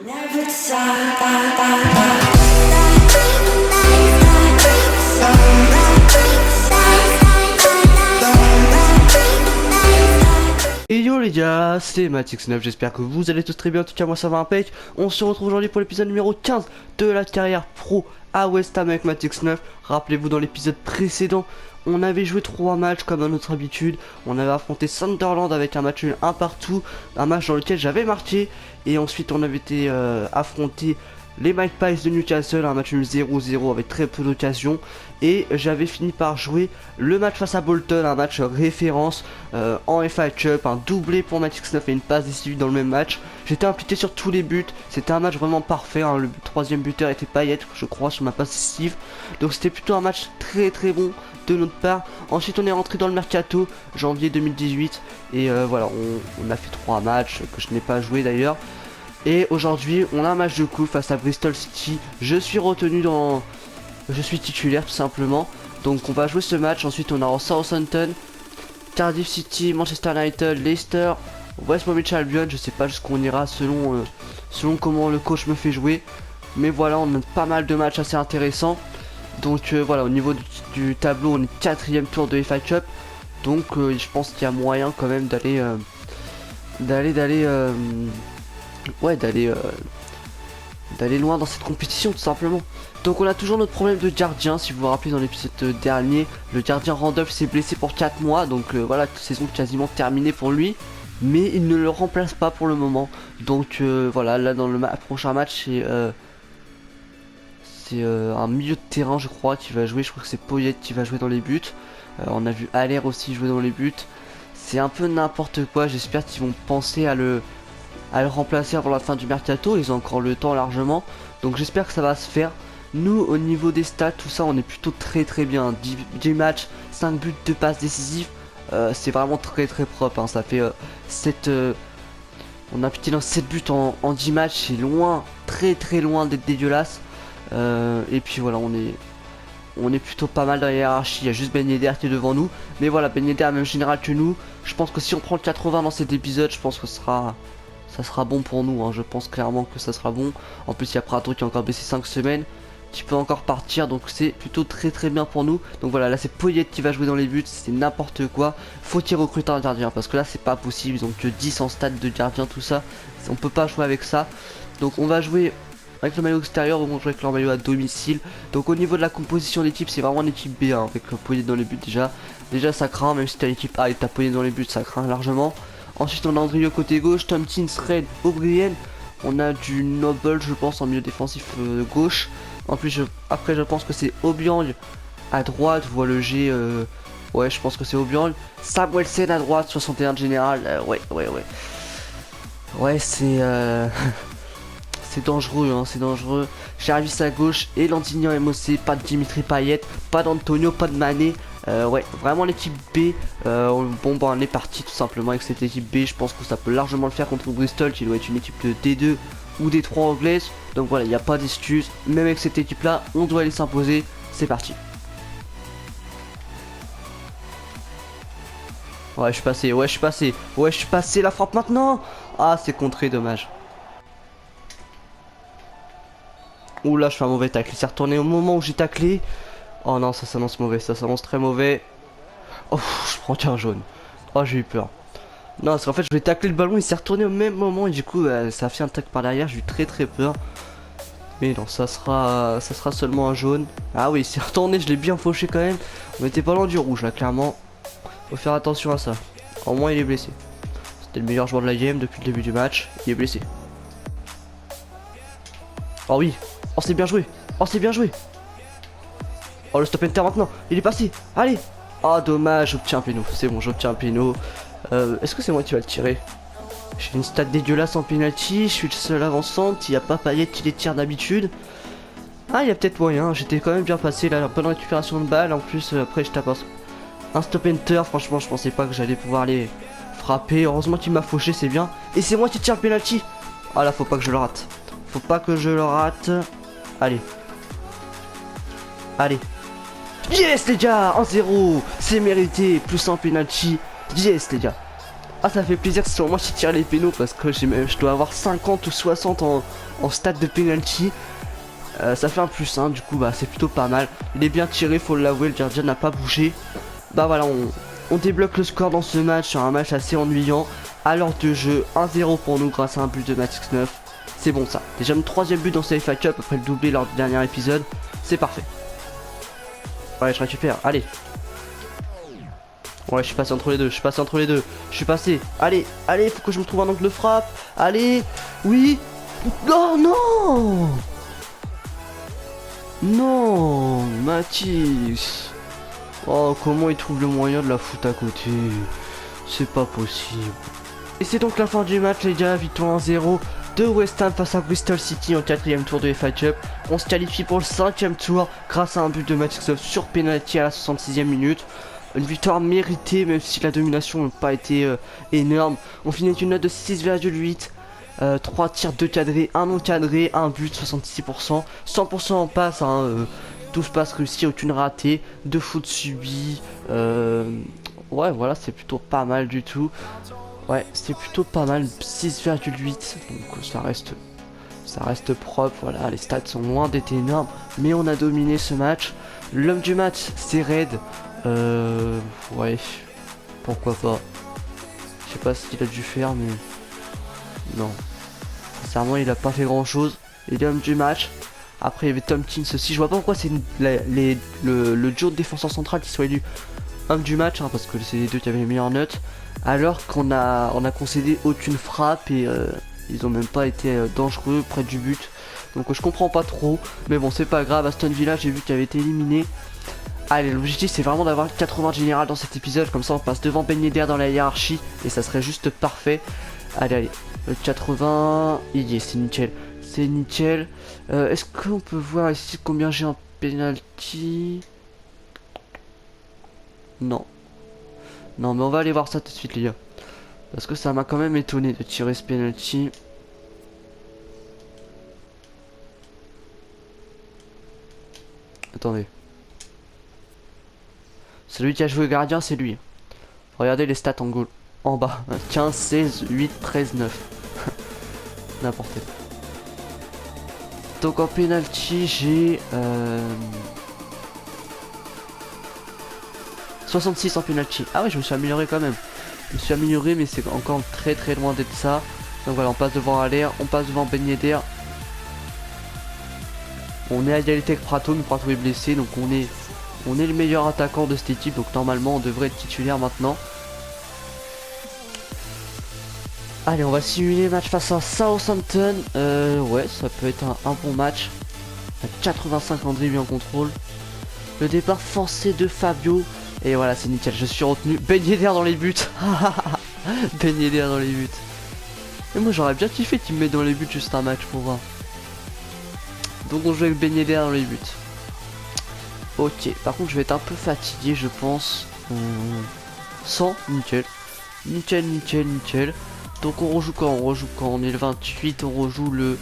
Et yo les gars, c'est Matix9, j'espère que vous allez tous très bien, en tout cas moi ça va impec. On se retrouve aujourd'hui pour l'épisode numéro 15 de la carrière pro à West Ham avec Matix9. Rappelez-vous, dans l'épisode précédent, on avait joué 3 matchs comme à notre habitude. On avait affronté Sunderland avec un match nul 1 partout, un match dans lequel j'avais marqué. Et ensuite on avait été affronté les Magpies de Newcastle, un match nul 0-0 avec très peu d'occasions. Et j'avais fini par jouer le match face à Bolton, un match référence en FA Cup, un doublé pour Matix9 et une passe décisive dans le même match. J'étais impliqué sur tous les buts, c'était un match vraiment parfait, hein. Le troisième buteur était Payet, je crois, sur ma passe décisive. Donc c'était plutôt un match très bon de notre part. Ensuite on est rentré dans le Mercato, janvier 2018. Et voilà, on a fait 3 matchs que je n'ai pas joué d'ailleurs. Et aujourd'hui on a un match de coupe face à Bristol City. Je suis titulaire tout simplement. Donc on va jouer ce match. Ensuite on a Southampton, Cardiff City, Manchester United, Leicester, West Bromwich Albion. Je sais pas jusqu'où on ira selon comment le coach me fait jouer. Mais voilà, on a pas mal de matchs assez intéressants. Donc voilà, au niveau du tableau, on est 4ème tour de FA Cup. Donc je pense qu'il y a moyen quand même d'aller loin dans cette compétition tout simplement. Donc on a toujours notre problème de gardien. Si vous vous rappelez, dans l'épisode dernier, le gardien Randolph s'est blessé pour 4 mois. Donc voilà, saison quasiment terminée pour lui. Mais il ne le remplace pas pour le moment. Donc voilà, là dans le prochain match, c'est un milieu de terrain je crois qui va jouer. Je crois que c'est Poyet qui va jouer dans les buts. On a vu Haller aussi jouer dans les buts. C'est un peu n'importe quoi. J'espère qu'ils vont penser à le remplacer avant la fin du mercato. Ils ont encore le temps largement, donc j'espère que ça va se faire. Nous, au niveau des stats, tout ça, on est plutôt très bien. 10 matchs, 5 buts, 2 passes décisives. C'est vraiment très propre, hein. Ça fait 7 on a piqué dans 7 buts en 10 matchs. C'est loin, très loin d'être dégueulasse. Et puis voilà, on est plutôt pas mal dans la hiérarchie. Il y a juste Ben Yedder qui est devant nous, mais voilà, Ben Yedder a le même général que nous. Je pense que si on prend le 80 dans cet épisode, je pense que ça sera bon pour nous, hein. Je pense clairement que ça sera bon. En plus il y a Prato qui a encore baissé 5 semaines, qui peut encore partir, donc c'est plutôt très bien pour nous. Donc voilà, là c'est Poyet qui va jouer dans les buts, c'est n'importe quoi. Faut qu'il recrute un gardien, parce que là c'est pas possible. Ils ont que 10 en stade de gardien, tout ça, on peut pas jouer avec ça. Donc on va jouer avec le maillot extérieur, on va jouer avec leur maillot à domicile. Donc au niveau de la composition d'équipe, c'est vraiment une équipe B, hein, avec Poyet dans les buts déjà ça craint. Même si t'as l'équipe A et t'as Poyet dans les buts, ça craint largement. Ensuite on a Andrio côté gauche, Tompkins, Red, O'Brien. On a du Noble je pense en milieu défensif gauche. En plus après je pense que c'est Obiang à droite, je vois le G, ouais je pense que c'est Obiang. Samuelsen à droite, 61 de général, ouais c'est c'est dangereux, hein, c'est dangereux. Jarvis à gauche et Landignan MOC, pas de Dimitri Payet, pas d'Antonio, pas de Mané. Ouais, vraiment l'équipe B. Bon bah on est parti tout simplement avec cette équipe B. Je pense que ça peut largement le faire contre Bristol, qui doit être une équipe de D2 ou D3 anglaise. Donc voilà, il n'y a pas d'excuse. Même avec cette équipe là, on doit aller s'imposer. C'est parti. Ouais, je suis passé, la frappe maintenant. Ah, c'est contré, dommage. Oula, je fais un mauvais tacle. Il s'est retourné au moment où j'ai taclé. Oh non, ça s'annonce mauvais, ça s'annonce très mauvais. Oh, je prends qu'un jaune. Oh, j'ai eu peur. Non, parce qu'en fait, je vais tacler le ballon, il s'est retourné au même moment. Et du coup, ça a fait un tacle par derrière. J'ai eu très peur. Mais non, ça sera seulement un jaune. Ah oui, il s'est retourné, je l'ai bien fauché quand même. On était pas loin du rouge là, clairement. Faut faire attention à ça. Au moins, il est blessé. C'était le meilleur joueur de la game depuis le début du match. Il est blessé. Oh oui. Oh, c'est bien joué. Oh, c'est bien joué. Oh, le stop enter maintenant. Il est passé. Allez. Oh, dommage. J'obtiens un péno. C'est bon, j'obtiens un péno. Est-ce que c'est moi qui va le tirer? J'ai une stat dégueulasse en penalty. Je suis le seul avançante. Il n'y a pas Payet qui les tire d'habitude. Ah, il y a peut-être moyen. J'étais quand même bien passé là. Bonne récupération de balle. En plus, après, je tape un stop enter. Franchement, je pensais pas que j'allais pouvoir les frapper. Heureusement qu'il m'a fauché. C'est bien. Et c'est moi qui tire le penalty. Ah là, faut pas que je le rate. Faut pas que je le rate. Allez. Allez. Yes les gars, 1-0. C'est mérité. Plus un penalty. Yes les gars. Ah, ça fait plaisir que ce soit moi qui tire les pénaux parce que je dois avoir 50 ou 60 en stade de penalty. Ça fait un plus 1, du coup bah c'est plutôt pas mal. Il est bien tiré, faut l'avouer, le gardien n'a pas bougé. Bah voilà, on débloque le score dans ce match sur un match assez ennuyant. À l'heure de jeu, 1-0 pour nous grâce à un but de Matix 9. C'est bon ça. Déjà mon troisième but dans ce FA Cup après le doublé lors du dernier épisode. C'est parfait. Ouais, je récupère, allez. Ouais, je suis passé entre les deux, je suis passé. Allez, allez, faut que je me trouve un angle de frappe. Allez, oui. Oh non. Non, Matix. Oh, comment il trouve le moyen de la foutre à côté? C'est pas possible. Et c'est donc la fin du match, les gars. Victoire 1-0 de West Ham face à Bristol City en 4ème tour de FA Cup. On se qualifie pour le 5ème tour grâce à un but de Matix sur penalty à la 66e minute. Une victoire méritée, même si la domination n'a pas été énorme. On finit avec une note de 6,8. 3 tirs, 2 cadrés, 1 non cadré, 1 but, 66%. 100% en passe, hein, 12 passes réussies, aucune ratée, 2 fautes subies. Ouais, voilà, c'est plutôt pas mal du tout. Ouais, c'est plutôt pas mal, 6,8. Donc ça reste propre. Voilà, les stats sont loin d'être énormes, mais on a dominé ce match. L'homme du match, c'est Red. Ouais, pourquoi pas. Je sais pas ce qu'il a dû faire, mais non. Sincèrement, il a pas fait grand chose. Il est homme du match. Après, il y avait Tompkins aussi. Je vois pas pourquoi c'est le duo de défenseur central qui soit élu homme du match, hein, parce que c'est les deux qui avaient les meilleures notes. Alors qu'on a concédé aucune frappe et ils ont même pas été dangereux près du but. Donc je comprends pas trop. Mais bon, c'est pas grave. Aston Villa, j'ai vu qu'il avait été éliminé. Allez, l'objectif c'est vraiment d'avoir 80 général dans cet épisode. Comme ça, on passe devant Ben Yedder dans la hiérarchie. Et ça serait juste parfait. Allez, allez. 80, il y est, c'est nickel. C'est nickel. Est-ce qu'on peut voir ici combien j'ai en penalty? Non. Non, mais on va aller voir ça tout de suite, les gars. Parce que ça m'a quand même étonné de tirer ce penalty. Attendez. Celui qui a joué gardien, c'est lui. Regardez les stats en goal. En bas. 15, 16, 8, 13, 9. N'importe quoi. Donc en penalty, j'ai 66 en penalty. Ah ouais, je me suis amélioré quand même. Je me suis amélioré, mais c'est encore très très loin d'être ça. Donc voilà, on passe devant Aller, on passe devant Ben Yedder. On est à égalité avec Prato, mais Prato est blessé, donc on est le meilleur attaquant de cette équipe, donc normalement on devrait être titulaire maintenant. Allez, on va simuler le match face à Southampton. Ouais, ça peut être un bon match. 85 André en contrôle. Le départ forcé de Fabio. Et voilà, c'est nickel, je suis retenu. Ben Yedder dans les buts. Ben Yedder dans les buts. Et moi j'aurais bien kiffé qu'il me mette dans les buts juste un match pour voir. Donc on joue avec Ben Yedder dans les buts. Ok, par contre je vais être un peu fatigué je pense. 100, nickel. Nickel, nickel, nickel. Donc on rejoue quand on est le 28, on rejoue le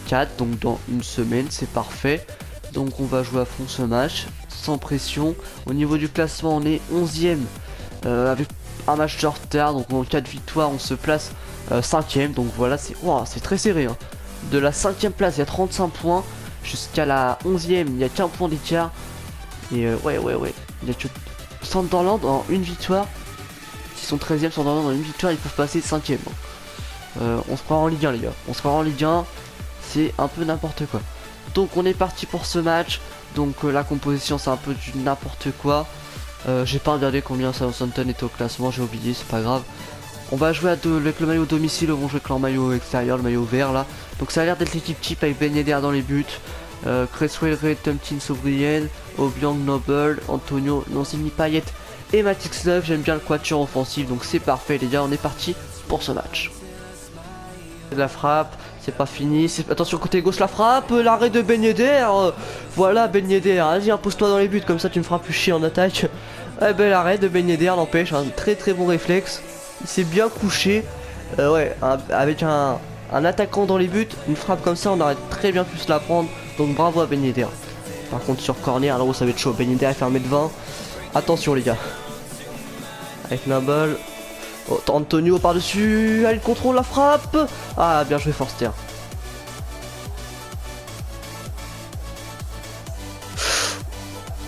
4, donc dans une semaine, c'est parfait. Donc on va jouer à fond ce match, sans pression. Au niveau du classement, on est 11ème avec un match de retard, donc en 4 victoires, on se place 5ème. Donc voilà, c'est très serré. Hein. De la 5ème place, il y a 35 points, jusqu'à la 11ème, il y a qu'un point d'écart. Et ouais, il y a que Sunderland en une victoire. S'ils sont 13ème, Sunderland en une victoire, ils peuvent passer 5ème. On se croit en Ligue 1 les gars, on se croit en Ligue 1, c'est un peu n'importe quoi. Donc on est parti pour ce match. Donc la composition c'est un peu du n'importe quoi. J'ai pas regardé combien Southampton était au classement, j'ai oublié, c'est pas grave. On va jouer avec le maillot domicile, on va jouer avec leur maillot extérieur, le maillot vert là. Donc ça a l'air d'être l'équipe type avec Ben Yedder dans les buts. Cresswell, Ray, Tompkins, O'Brien, Obiang, Noble, Antonio, Lanzini, Payet et Matix 9. J'aime bien le quatuor offensif, donc c'est parfait les gars, on est parti pour ce match. La frappe, c'est pas fini, attention côté gauche la frappe, l'arrêt de Ben Yedder. Voilà Ben Yedder, vas-y impose-toi dans les buts, comme ça tu me feras plus chier en attaque. Eh ben l'arrêt de Ben Yedder n'empêche, un très très bon réflexe. Il s'est bien couché, ouais, avec un attaquant dans les buts, une frappe comme ça on aurait très bien pu se la prendre. Donc bravo à Ben Yedder. Par contre sur corner, là-haut ça va être chaud, Ben Yedder est fait 1m20. Attention les gars. Avec Noble. Oh, Antonio par-dessus. Allez, le contrôle, la frappe. Ah, bien joué, Forster.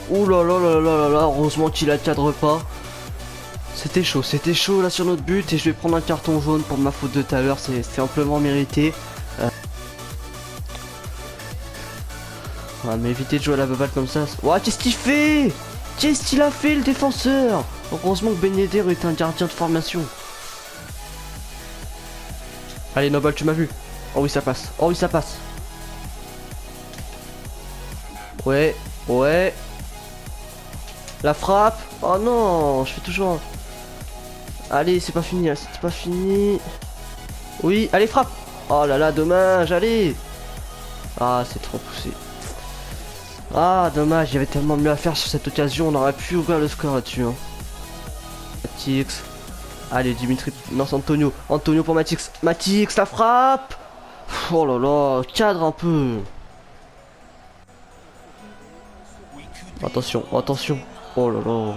Ouh là là là là là là, heureusement qu'il la cadre pas. C'était chaud là sur notre but et je vais prendre un carton jaune pour ma faute de tout à l'heure, c'est amplement mérité. Ouais, mais évitez de jouer à la baballe comme ça. Ouah, qu'est-ce qu'il fait? Qu'est-ce qu'il a fait le défenseur? Heureusement que Ben Yedder est un gardien de formation. Allez Noble, tu m'as vu. Oh oui ça passe, oh oui ça passe. Ouais, ouais. La frappe. Oh non, je fais toujours... Allez, c'est pas fini, c'est pas fini. Oui, allez, frappe. Oh là là, dommage, allez. Ah, c'est trop poussé. Ah, dommage, il y avait tellement mieux à faire sur cette occasion, on aurait pu ouvrir le score là-dessus. Hein. Matix. Allez, Dimitri. Non, c'est Antonio. Antonio pour Matix. Matix, la frappe. Oh là là, cadre un peu. Attention, attention. Oh là là.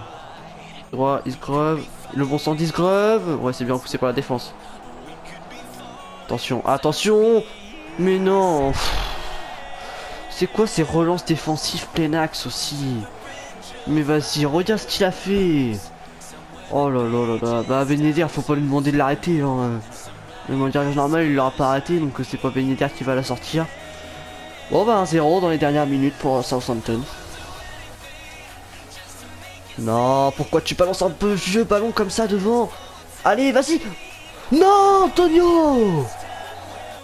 Droit, Isgrove. Le bon sang d'Isgrove. Ouais, c'est bien poussé par la défense. Attention, attention. Mais non. C'est quoi ces relances défensives plein axe aussi? Mais vas-y, regarde ce qu'il a fait. Oh là là là là. Bah Ben Yedder, faut pas lui demander de l'arrêter. Hein. Le mondial normal, il l'aura pas arrêté, donc c'est pas Ben Yedder qui va la sortir. Bon bah 1-0 dans les dernières minutes pour Southampton. Non, pourquoi tu balances un peu vieux ballon comme ça devant? Allez, vas-y. Non, Antonio.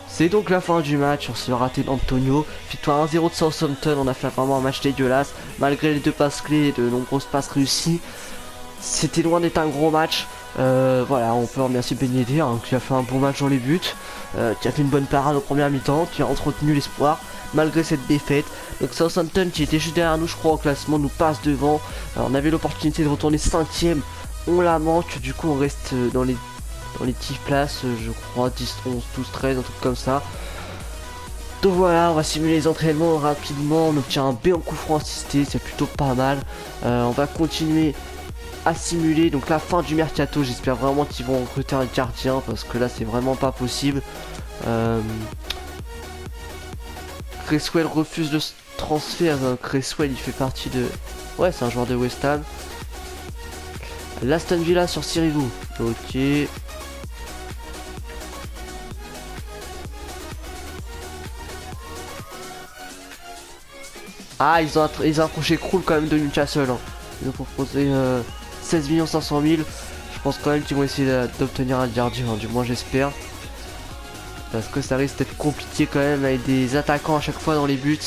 C'est donc la fin du match, on s'est raté d'Antonio. Victoire 1-0 de Southampton, on a fait vraiment un match dégueulasse. Malgré les 2 passes clés et de nombreuses passes réussies. C'était loin d'être un gros match. Voilà, on peut remercier Ben Yedder hein, qui a fait un bon match dans les buts. Qui a fait une bonne parade au premier mi-temps, qui a entretenu l'espoir malgré cette défaite. Donc Southampton qui était juste derrière nous je crois au classement nous passe devant. Alors, on avait l'opportunité de retourner 5ème, on la manque, du coup on reste dans les 10 places je crois, 10, 11, 12, 13, un truc comme ça. Donc voilà, on va simuler les entraînements rapidement, on obtient un B en coup franc assisté, c'est plutôt pas mal. On va continuer à simuler donc la fin du mercato, j'espère vraiment qu'ils vont recruter un gardien parce que là c'est vraiment pas possible. Cresswell refuse le transfert. Cresswell il fait partie de... Ouais, c'est un joueur de West Ham. L'Aston Villa sur Sirigu. Ok. Ah, ils ont approché Krul quand même de Newcastle. Hein. Ils ont proposé 16 500 000. Je pense quand même qu'ils vont essayer d'obtenir un gardien, hein, du moins j'espère. Parce que ça risque d'être compliqué quand même avec des attaquants à chaque fois dans les buts.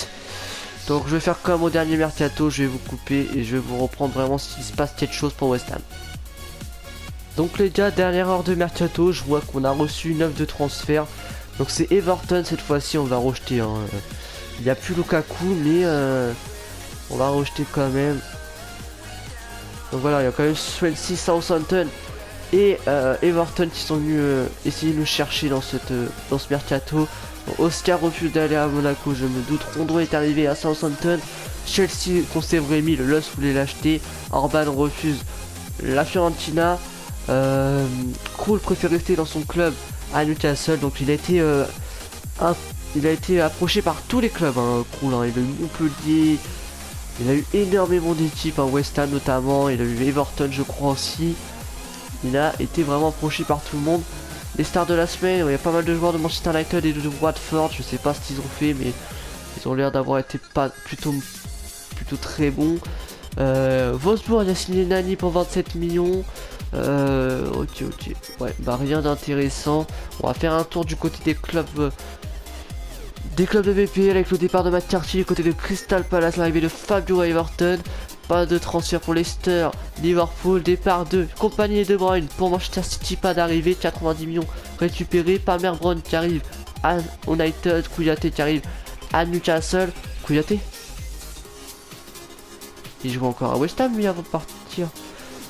Donc je vais faire comme au dernier mercato, je vais vous couper et je vais vous reprendre vraiment s'il se passe quelque chose pour West Ham. Donc les gars, dernière heure de mercato, je vois qu'on a reçu une offre de transfert. Donc c'est Everton cette fois-ci, on va rejeter. Hein. Il n'y a plus Lukaku mais on va rejeter quand même. Donc voilà, il y a quand même Swansea, Southampton et Everton qui sont venus essayer de nous chercher dans ce mercato. Bon, Oscar refuse d'aller à Monaco, je me doute. Rondon est arrivé à Southampton. Chelsea conserve Rémi, le Los voulait l'acheter. Orban refuse la Fiorentina. Krul préfère rester dans son club à Newcastle. Donc il a été approché par tous les clubs. Hein, Krul, hein. Il a eu Montpellier. Il a eu énormément d'équipes, hein, West Ham notamment. Il a eu Everton je crois aussi. Il a été vraiment approché par tout le monde. Les stars de la semaine, il y a pas mal de joueurs de Manchester United et de Watford. Je sais pas ce qu'ils ont fait, mais ils ont l'air d'avoir été plutôt très bons. Wolfsburg il a signé Nani pour 27 millions. Ok. Ouais, bah rien d'intéressant. On va faire un tour du côté des clubs. Des clubs de BPL avec le départ de McCarthy du côté de Crystal Palace, l'arrivée de Fabio à Everton. Pas de transfert pour Leicester, Liverpool, départ de Compagnie de Bruyne pour Manchester City, pas d'arrivée, 90 millions récupérés, Palmer Brown qui arrive à United, Kouyaté qui arrive à Newcastle, Kouyaté il joue encore à West Ham lui avant de partir.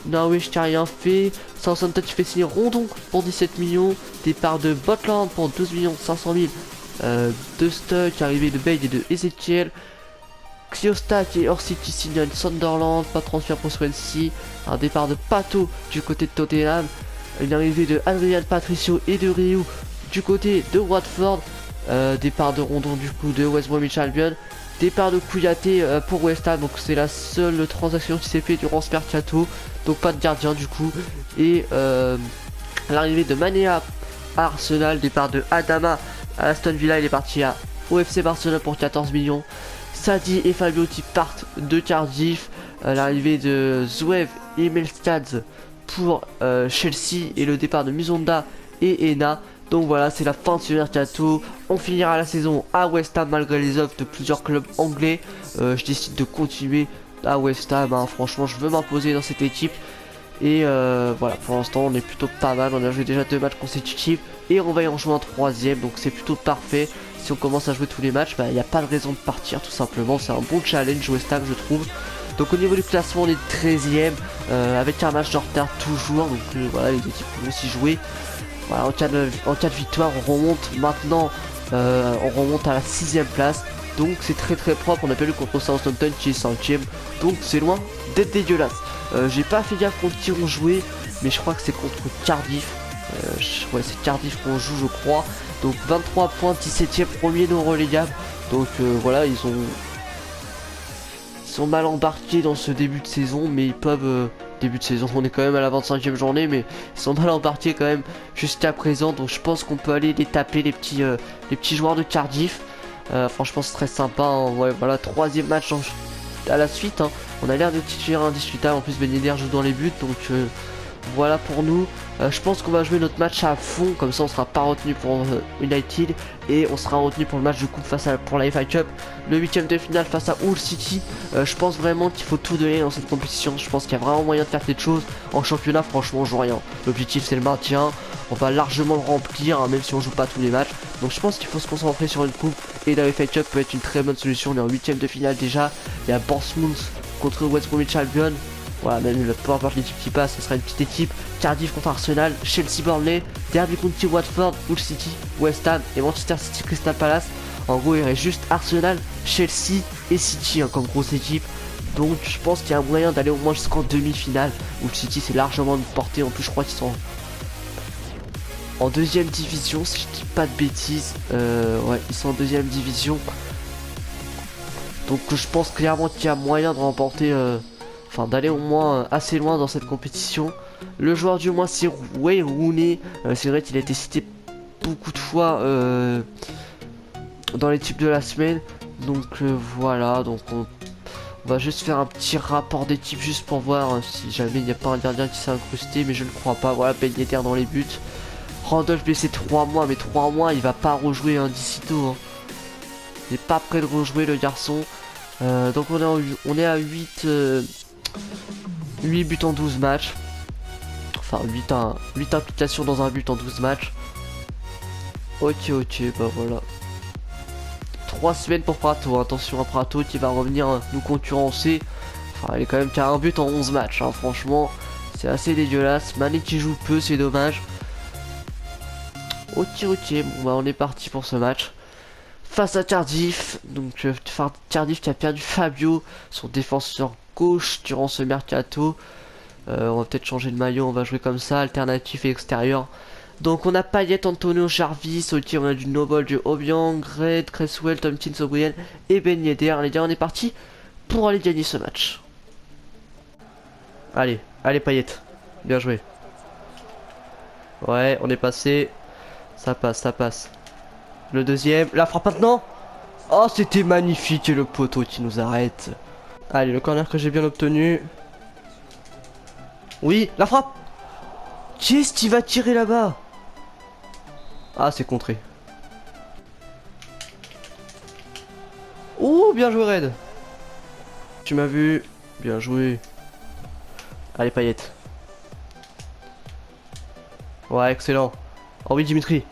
Norwich qui a rien fait, Southampton qui fait signer Rondon pour 17 millions, départ de Botland pour 12 500 000, de Stuck, arrivée de Bale et de Ezekiel. Xiostak et Orsi qui signent Sunderland, pas de transfert pour Swansea, un départ de Pato du côté de Tottenham, Une arrivée de Adrian Patricio et de Ryu du côté de Watford. Départ de Rondon du coup de West Bromwich Albion. Départ de Kouyaté pour West Ham, donc c'est la seule transaction qui s'est fait durant ce mercato. Donc pas de gardien du coup. Et l'arrivée de Manéa à Arsenal. Départ de Adama à Aston Villa, il est parti au FC Barcelone pour 14 millions. Sadi et Fabiotti partent de Cardiff. L'arrivée de Zouev et Melstad pour Chelsea et le départ de Musonda et Ena. Donc voilà, c'est la fin de ce mercato. On finira la saison à West Ham malgré les offres de plusieurs clubs anglais. Je décide de continuer à West Ham, hein. Franchement, je veux m'imposer dans cette équipe. Et voilà, pour l'instant, on est plutôt pas mal. On a joué déjà 2 matchs consécutifs et on va y en jouer un 3e. Donc c'est plutôt parfait. Si on commence à jouer tous les matchs, il n'y a pas de raison de partir tout simplement. C'est un bon challenge West Ham, je trouve. Donc au niveau du classement, on est 13e avec un match de retard toujours. Donc voilà, les équipes vont aussi jouer. Voilà, en cas de victoire, on remonte maintenant, on remonte à la 6e place. Donc c'est très propre. On a perdu contre Southampton qui est 5e. Donc c'est loin d'être dégueulasse. J'ai pas fait gaffe contre qui on jouait, mais je crois que c'est contre Cardiff. Ouais, c'est Cardiff qu'on joue, je crois. Donc 23 points, 17e, premier non relégable. Donc voilà, ils sont mal embarqués dans ce début de saison, mais ils peuvent... début de saison, on est quand même à la 25e journée, mais ils sont mal embarqués quand même jusqu'à présent. Donc je pense qu'on peut aller les taper, les petits joueurs de Cardiff. Franchement, c'est très sympa, hein. Ouais, voilà, 3e match à la suite, hein. On a l'air de titulaire indiscutable. En plus, Ben Yedder joue dans les buts, donc voilà pour nous. Je pense qu'on va jouer notre match à fond, comme ça on sera pas retenu pour United et on sera retenu pour le match de coupe pour la FA Cup, le 8e de finale face à Hull City. Je pense vraiment qu'il faut tout donner dans cette compétition. Je pense qu'il y a vraiment moyen de faire quelque chose. En championnat, franchement, on joue rien. L'objectif c'est le maintien. On va largement le remplir, hein, même si on joue pas tous les matchs. Donc je pense qu'il faut se concentrer sur une coupe et la FA Cup peut être une très bonne solution. On est en 8e de finale déjà. Il y a Bournemouth contre West Bromwich Albion. Voilà, même peu importe l'équipe qui passe, ce sera une petite équipe. Cardiff contre Arsenal, Chelsea Burnley, Derby contre Watford, Hull City, West Ham et Manchester City Crystal Palace. En gros, il reste juste Arsenal, Chelsea et City, hein, comme grosse équipe. Donc je pense qu'il y a un moyen d'aller au moins jusqu'en demi-finale. Hull City c'est largement une portée. En plus, je crois qu'ils sont en 2e division, si je dis pas de bêtises. Ouais, ils sont en 2e division. Donc je pense clairement qu'il y a moyen de remporter... Enfin, d'aller au moins assez loin dans cette compétition. Le joueur du mois c'est Wayne Rooney. C'est vrai qu'il a été cité beaucoup de fois dans les types de la semaine. Donc voilà, donc on va juste faire un petit rapport d'équipe juste pour voir si jamais il n'y a pas un gardien qui s'est incrusté. Mais je ne crois pas. Voilà, Ben Yedder dans les buts. Randolph blessé 3 mois, mais 3 mois il va pas rejouer d'ici tôt, hein. Il n'est pas prêt de rejouer le garçon. Donc on est à 8 buts en 12 matchs. Enfin 8 implications dans un but en 12 matchs. Ok, bah voilà. 3 semaines pour Prato. Attention à Prato qui va revenir nous concurrencer. Enfin, il est quand même qu'à un but en 11 matchs, hein. Franchement, c'est assez dégueulasse. Mané qui joue peu, c'est dommage. Ok, bon bah on est parti pour ce match. Face à Cardiff. Donc Cardiff qui a perdu Fabio, son défenseur gauche durant ce mercato. On va peut-être changer de maillot, on va jouer comme ça, alternatif et extérieur. Donc on a Payet, Antonio, Jarvis, ok, on a du Noble, du Obiang, Red, Cresswell, Tompkins, O'Brien et Ben Yedder. Les gars, on est parti pour aller gagner ce match. Allez Payet, bien joué. Ouais, on est passé. Ça passe. Le deuxième, la frappe maintenant. Oh, c'était magnifique et le poteau qui nous arrête. Allez, le corner que j'ai bien obtenu. Oui, la frappe. Qui est-ce qui va tirer là-bas? Ah, c'est contré. Oh, bien joué Red. Tu m'as vu. Bien joué. Allez, Payet. Ouais, excellent. Oh oui, Dimitri.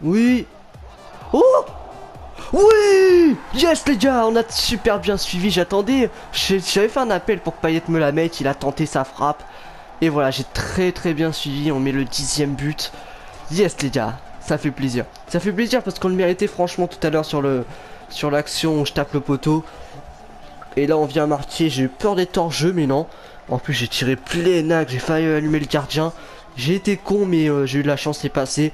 Oui. Oh. Oui. Yes les gars, on a super bien suivi. J'attendais. J'avais fait un appel pour que Payet me la mette. Il a tenté sa frappe. Et voilà, j'ai très bien suivi. On met le 10e but. Yes les gars, ça fait plaisir. Ça fait plaisir parce qu'on le méritait franchement tout à l'heure sur l'action où je tape le poteau. Et là on vient marquer. J'ai eu peur d'être hors jeu mais non. En plus, j'ai tiré plein axe, j'ai failli allumer le gardien. J'ai été con, mais j'ai eu de la chance, c'est passé.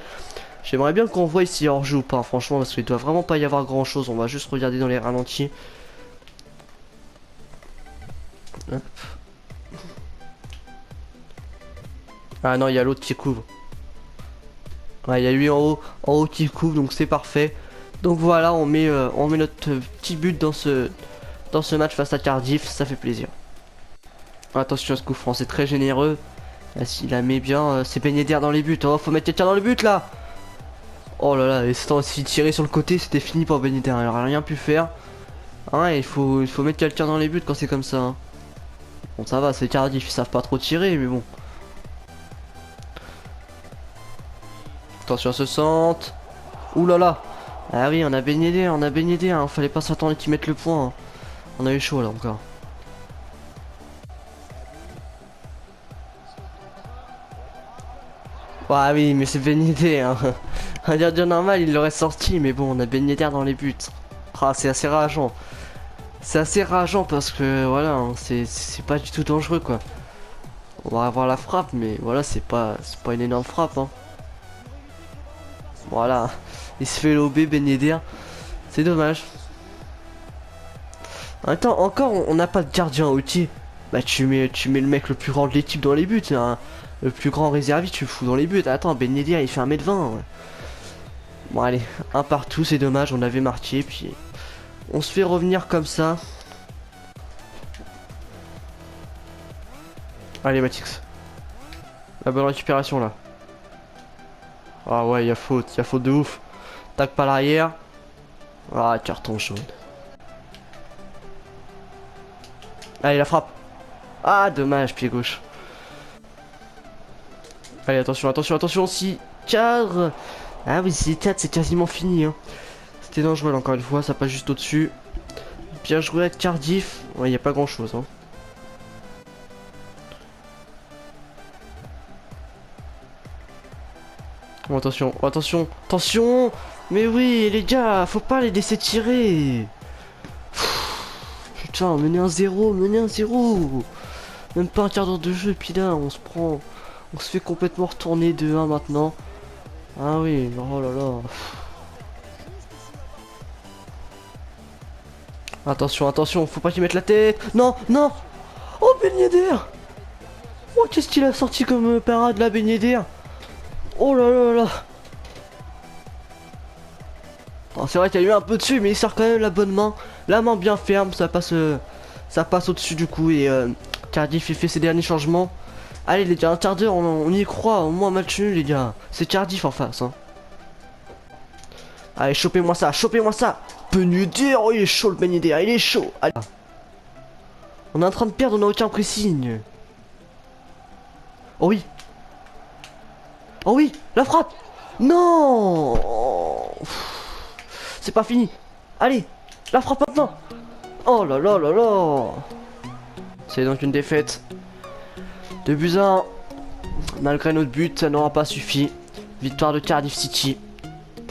J'aimerais bien qu'on voit ici hors jeu ou pas, franchement, parce qu'il doit vraiment pas y avoir grand chose. On va juste regarder dans les ralentis. Hop. Ah non, il y a l'autre qui couvre. Ouais, il y a lui en haut qui couvre, donc c'est parfait. Donc voilà, on met notre petit but dans ce match face à Cardiff, ça fait plaisir. Attention à ce coup franc, c'est très généreux. Là, s'il la met bien, c'est baigné d'air dans les buts. Oh, faut mettre quelqu'un dans le but là. Oh là là, et s'il tirait sur le côté, c'était fini pour baigner d'air. Il aurait rien pu faire. Hein, il faut mettre quelqu'un dans les buts quand c'est comme ça. Hein. Bon, ça va, c'est Cardiff, ils savent pas trop tirer, mais bon. Attention à ce centre. Ouh là là. Ah oui, on a baigné d'air, hein. Fallait pas s'attendre qu'ils mettent le point. Hein. On a eu chaud là encore. Ah oui, mais c'est Ben Yedder, hein. Un gardien normal, il l'aurait sorti, mais bon, on a Ben Yedder dans les buts. Ah, c'est assez rageant. C'est assez rageant parce que, voilà, hein, c'est pas du tout dangereux, quoi. On va avoir la frappe, mais voilà, c'est pas une énorme frappe, hein. Voilà. Il se fait lober, Ben Yedder. C'est dommage. Attends, encore, on n'a pas de gardien outil. Bah, tu mets le mec le plus grand de l'équipe dans les buts, hein. Le plus grand réserviste, tu le fous dans les buts. Attends, Ben Yedder, il fait 1m20. Ouais. Bon, allez, un partout, c'est dommage, on avait marqué, puis on se fait revenir comme ça. Allez, Matix. La bonne récupération là. Ah ouais, il y a faute de ouf. Tac pas l'arrière. Ah, carton jaune. Allez, la frappe. Ah, dommage, pied gauche. Allez, attention, attention, attention, si cadre. Ah oui, si 4, c'est quasiment fini. Hein. C'était dangereux là, encore une fois, ça passe juste au-dessus. Bien joué avec Cardiff. Ouais, il a pas grand chose. Hein. Oh, attention, oh, attention, attention. Mais oui, les gars, faut pas les laisser tirer. Putain, on menait un 0, menait un 0. Même pas un quart d'heure de jeu, et puis là, on se fait complètement retourner 2-1 maintenant. Ah oui, oh là là. Attention, attention, faut pas qu'il mette la tête. Non, non. Oh, Ben Yedder. Oh, qu'est-ce qu'il a sorti comme parade là, Ben Yedder. Oh là là là. C'est vrai qu'il y a eu un peu dessus, mais il sort quand même la bonne main. La main bien ferme, ça passe au-dessus du coup. Et Cardiff fait ses derniers changements. Allez les gars, un quart d'heure, on y croit. Au moins match nul les gars. C'est Cardiff en face. Hein. Allez, chopez-moi ça, chopez-moi ça. Ben Yedder, oh il est chaud le Ben Yedder, il est chaud. Allez. On est en train de perdre, on n'a aucun pressing. Oh oui. Oh oui, la frappe. Non. C'est pas fini. Allez, la frappe maintenant. Oh là là là là. C'est donc une défaite. 2-1. Malgré notre but, ça n'aura pas suffi. Victoire de Cardiff City.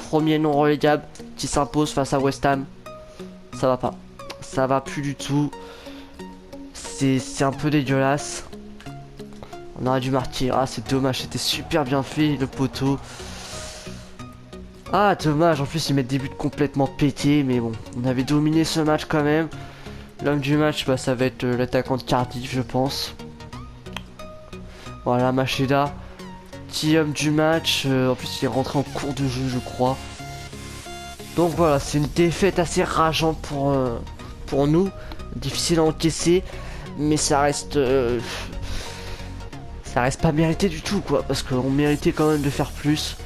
Premier non relégable qui s'impose face à West Ham. Ça va pas. Ça va plus du tout. C'est un peu dégueulasse. On aurait dû marquer. Ah, c'est dommage. C'était super bien fait, le poteau. Ah, dommage. En plus, ils mettent des buts complètement pétés. Mais bon, on avait dominé ce match quand même. L'homme du match, bah, ça va être l'attaquant de Cardiff, je pense. Voilà, Macheda. Petit homme du match. En plus, il est rentré en cours de jeu, je crois. Donc voilà, c'est une défaite assez rageante pour nous. Difficile à encaisser. Mais ça reste pas mérité du tout, quoi. Parce qu'on méritait quand même de faire plus.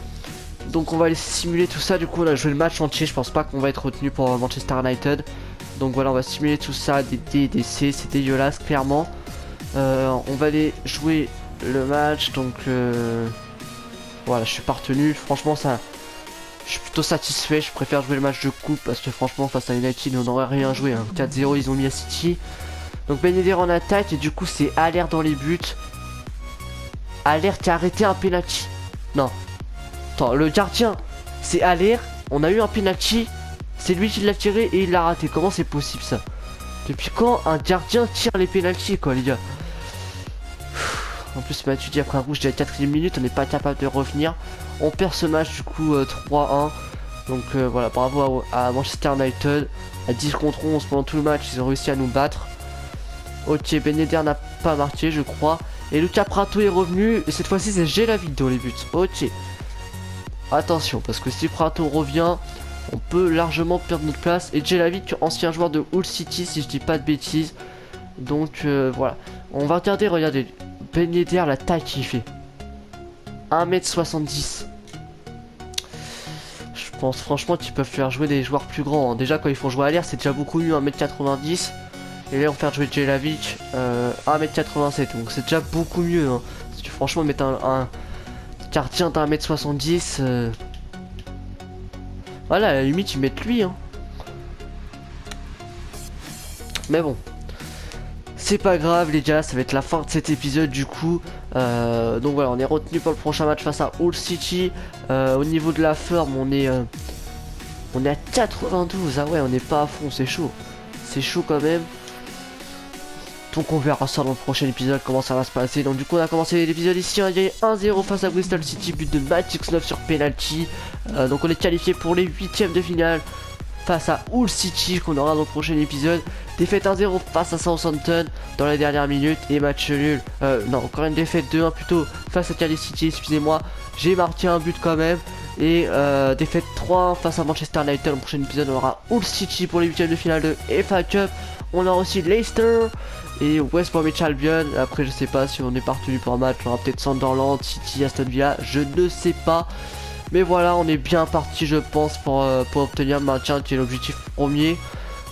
Donc on va aller simuler tout ça. Du coup, on a joué le match entier. Je pense pas qu'on va être retenu pour Manchester United. Donc voilà, on va simuler tout ça. Des D, des C, c'est dégueulasse, clairement. On va aller jouer le match. Donc voilà, je suis pas retenu. Franchement, ça, je suis plutôt satisfait. Je préfère jouer le match de coupe parce que franchement, face à United, on n'aurait rien joué. Hein. 4-0, ils ont mis à City. Donc Ben Yedder en attaque. Et du coup, c'est Haller dans les buts. Haller qui a arrêté un penalty. Non. Attends, le gardien, c'est Haller. On a eu un penalty. C'est lui qui l'a tiré et il l'a raté. Comment c'est possible ça? Depuis quand un gardien tire les penalties, quoi, les gars? En plus Matuidi après un rouge dès la 4ème minute, on n'est pas capable de revenir. On perd ce match du coup 3-1. Donc voilà, bravo à Manchester United. À 10 contre 11 pendant tout le match, ils ont réussi à nous battre. Ok, Ben Yedder n'a pas marqué je crois. Et Lucas Prato est revenu. Et cette fois-ci c'est Jelavic dans les buts. Ok. Attention, parce que si Prato revient, on peut largement perdre notre place. Et Jelavic, ancien joueur de Hull City si je dis pas de bêtises. Donc voilà. On va regardez. Ben Yedder, la taille qu'il fait. 1m70. Je pense franchement qu'ils peuvent faire jouer des joueurs plus grands. Hein. Déjà quand ils font jouer à l'air, c'est déjà beaucoup mieux 1m90. Et là on fait jouer Jelavic 1m87. Donc c'est déjà beaucoup mieux. Hein. Parce que franchement mettre un gardien d'1m70. Voilà, à la limite ils mettent lui. Hein. Mais bon. C'est pas grave les gars, ça va être la fin de cet épisode du coup. Donc voilà, on est retenu pour le prochain match face à Hull City. Au niveau de la forme, on est à 92. Ah ouais, on n'est pas à fond, c'est chaud. C'est chaud quand même. Donc on verra ça dans le prochain épisode, comment ça va se passer. Donc du coup on a commencé l'épisode ici, on a gagné 1-0 face à Bristol City, but de Matix 9 sur penalty. Donc on est qualifié pour les 8ème de finale face à Hull City qu'on aura dans le prochain épisode. Défaite 1-0 face à Southampton dans la dernière minute et match nul. Non, encore une défaite 2-1 plutôt face à Cardiff City, excusez-moi. J'ai marqué un but quand même. Et défaite 3 face à Manchester United. Dans le prochain épisode, on aura Hull City pour les 8ème de finale de FA Cup. On a aussi Leicester et West Bromwich Albion. Après, je sais pas si on est pas retenu pour un match. On aura peut-être Sunderland, City, Aston Villa. Je ne sais pas. Mais voilà, on est bien parti, je pense, pour obtenir le maintien qui est l'objectif premier.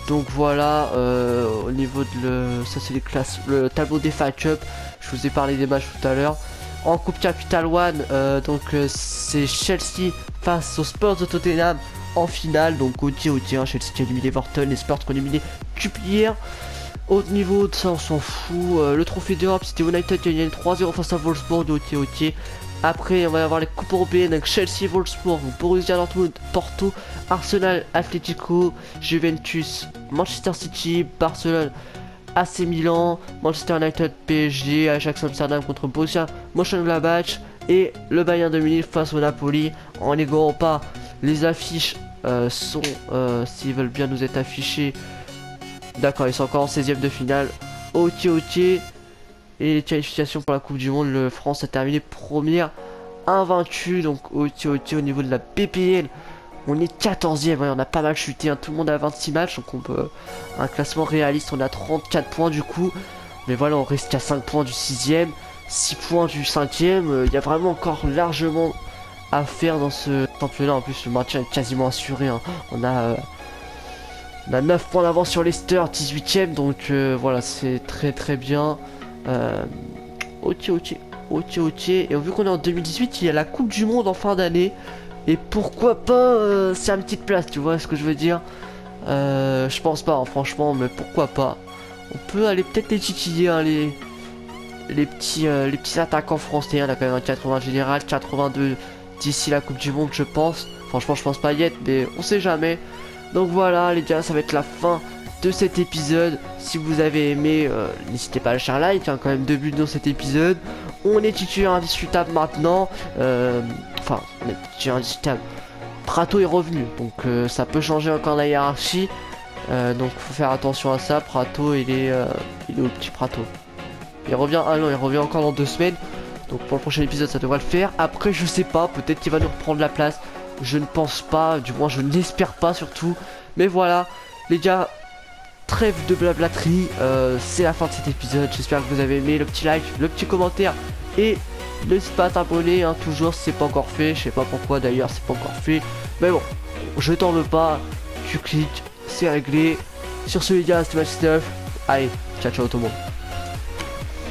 Donc voilà, au niveau de ça c'est les classes, le tableau des FA Cup. Je vous ai parlé des matchs tout à l'heure. En Coupe Capital One, c'est Chelsea face aux Spurs de Tottenham en finale. Donc au tir, Chelsea qui a éliminé Everton, les Spurs qui ont éliminé QPR. Au niveau de ça, on s'en fout. Le trophée d'Europe, c'était United qui a gagné 3-0 face à Wolfsburg, ok. Après, on va y avoir les coupes européennes avec Chelsea, Wolfsburg, Borussia Dortmund, Porto, Arsenal, Atletico, Juventus, Manchester City, Barcelone, AC Milan, Manchester United, PSG, Ajax Amsterdam contre Borussia Mönchengladbach et le Bayern de Munich face au Napoli. En Ligue Europa, les affiches sont, s'ils veulent bien nous être affichés, d'accord, ils sont encore en 16ème de finale, ok. Et les qualifications pour la Coupe du Monde, le France a terminé première invaincu. Donc ok, au niveau de la BPL, on est 14ème, ouais, on a pas mal chuté, hein. Tout le monde a 26 matchs, donc on peut un classement réaliste, on a 34 points du coup. Mais voilà, on reste qu'à 5 points du 6ème, 6 points du 5ème. Il y a vraiment encore largement à faire dans ce championnat. En plus le maintien est quasiment assuré, hein. On a 9 points d'avance sur Leicester, 18ème, donc voilà, c'est très bien. Ok. Et vu qu'on est en 2018, il y a la Coupe du Monde en fin d'année. Et pourquoi pas c'est une petite place, tu vois ce que je veux dire. Je pense pas, hein, franchement, mais pourquoi pas. On peut aller peut-être les titiller, hein, les petits attaquants français. On a quand même un 80 général, 82 d'ici la Coupe du Monde, je pense. Franchement, je pense pas y être, mais on sait jamais. Donc voilà, les gars, ça va être la fin de cet épisode. Si vous avez aimé, n'hésitez pas à lâcher un like, hein, quand même 2 buts dans cet épisode. On est titulaire indiscutable maintenant. Enfin, on est titulaire indiscutable. Prato est revenu, donc ça peut changer encore la hiérarchie. Donc faut faire attention à ça. Prato, il est où le petit Prato? Il revient, ah non, il revient encore dans 2 semaines. Donc pour le prochain épisode, ça devrait le faire. Après, je sais pas, peut-être qu'il va nous reprendre la place. Je ne pense pas, du moins je n'espère pas surtout. Mais voilà, les gars, trêve de blablaterie, c'est la fin de cet épisode. J'espère que vous avez aimé. Le petit like, le petit commentaire et n'hésitez pas à t'abonner, hein, toujours si c'est pas encore fait. Je sais pas pourquoi d'ailleurs c'est pas encore fait, mais bon, je t'en veux pas. Tu cliques, c'est réglé. Sur ce les gars, c'était Match 9. Allez, ciao tout le monde.